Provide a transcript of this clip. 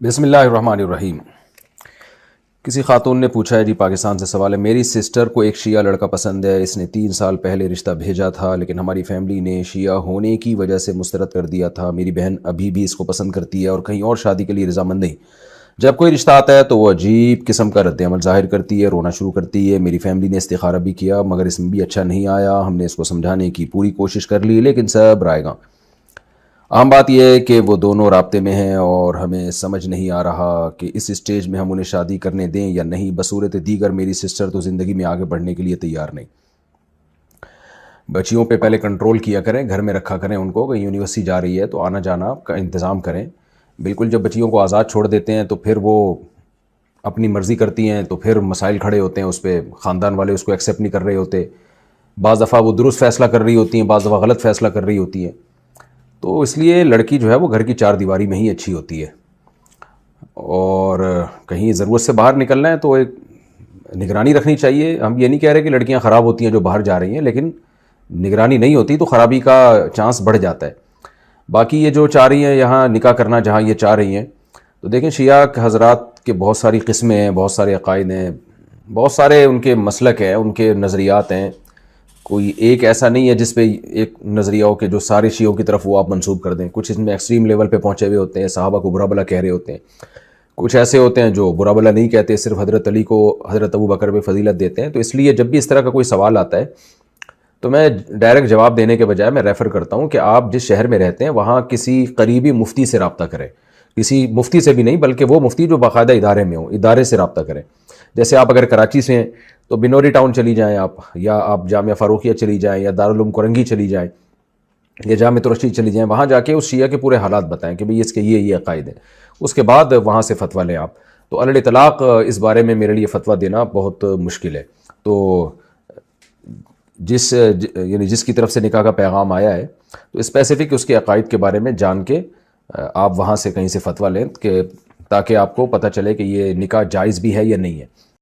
بسم اللہ الرحمن الرحیم۔ کسی خاتون نے پوچھا ہے، جی پاکستان سے سوال ہے، میری سسٹر کو ایک شیعہ لڑکا پسند ہے، اس نے 3 سال پہلے رشتہ بھیجا تھا لیکن ہماری فیملی نے شیعہ ہونے کی وجہ سے مسترد کر دیا تھا۔ میری بہن ابھی بھی اس کو پسند کرتی ہے اور کہیں اور شادی کے لیے رضامند نہیں۔ جب کوئی رشتہ آتا ہے تو وہ عجیب قسم کا رد عمل ظاہر کرتی ہے، رونا شروع کرتی ہے۔ میری فیملی نے استخارہ بھی کیا مگر اس میں بھی اچھا نہیں آیا۔ ہم نے اس کو سمجھانے کی پوری کوشش کر لی لیکن سب رائے گاں۔ اہم بات یہ ہے کہ وہ دونوں رابطے میں ہیں اور ہمیں سمجھ نہیں آ رہا کہ اس اسٹیج میں ہم انہیں شادی کرنے دیں یا نہیں۔ بصورت دیگر میری سسٹر تو زندگی میں آگے بڑھنے کے لیے تیار نہیں۔ بچیوں پہ پہلے کنٹرول کیا کریں، گھر میں رکھا کریں ان کو، کہیں یونیورسٹی جا رہی ہے تو آنا جانا کا انتظام کریں۔ بالکل جب بچیوں کو آزاد چھوڑ دیتے ہیں تو پھر وہ اپنی مرضی کرتی ہیں تو پھر مسائل کھڑے ہوتے ہیں، اس پہ خاندان والے اس کو ایکسیپٹ نہیں کر رہے ہوتے۔ بعض دفعہ وہ درست فیصلہ کر رہی ہوتی ہیں، بعض دفعہ غلط فیصلہ کر رہی ہوتی ہیں۔ تو اس لیے لڑکی جو ہے وہ گھر کی 4 دیواری میں ہی اچھی ہوتی ہے، اور کہیں ضرورت سے باہر نکلنا ہے تو ایک نگرانی رکھنی چاہیے۔ ہم یہ نہیں کہہ رہے کہ لڑکیاں خراب ہوتی ہیں جو باہر جا رہی ہیں، لیکن نگرانی نہیں ہوتی تو خرابی کا چانس بڑھ جاتا ہے۔ باقی یہ جو چاہ رہی ہیں یہاں نکاح کرنا جہاں یہ چاہ رہی ہیں، تو دیکھیں شیعہ حضرات کے بہت ساری قسمیں ہیں، بہت سارے عقائد ہیں، بہت سارے ان کے مسلک ہیں، ان کے نظریات ہیں۔ کوئی ایک ایسا نہیں ہے جس پہ ایک نظریہ ہو کہ جو سارے شیعوں کی طرف وہ آپ منسوب کر دیں۔ کچھ اس میں ایکسٹریم لیول پہ پہنچے ہوئے ہوتے ہیں، صحابہ کو برا بلا کہہ رہے ہوتے ہیں۔ کچھ ایسے ہوتے ہیں جو برا بلا نہیں کہتے، صرف حضرت علی کو حضرت ابو بکر پہ فضیلت دیتے ہیں۔ تو اس لیے جب بھی اس طرح کا کوئی سوال آتا ہے تو میں ڈائریکٹ جواب دینے کے بجائے میں ریفر کرتا ہوں کہ آپ جس شہر میں رہتے ہیں وہاں کسی قریبی مفتی سے رابطہ کریں۔ کسی مفتی سے بھی نہیں بلکہ وہ مفتی جو باقاعدہ ادارے میں ہوں، ادارے سے رابطہ کریں۔ جیسے آپ اگر کراچی سے ہیں تو بنوری ٹاؤن چلی جائیں آپ، یا آپ جامعہ فاروقیہ چلی جائیں، یا دارالعلوم کرنگی چلی جائیں، یا جامعہ رشید چلی جائیں۔ وہاں جا کے اس شیعہ کے پورے حالات بتائیں کہ بھئی اس کے یہ عقائد ہیں، اس کے بعد وہاں سے فتویٰ لیں آپ۔ تو علی الاطلاق اس بارے میں میرے لیے فتویٰ دینا بہت مشکل ہے۔ تو جس کی طرف سے نکاح کا پیغام آیا ہے تو اسپیسیفک اس کے عقائد کے بارے میں جان کے آپ وہاں سے کہیں سے فتویٰ لیں، کہ تاکہ آپ کو پتہ چلے کہ یہ نکاح جائز بھی ہے یا نہیں ہے۔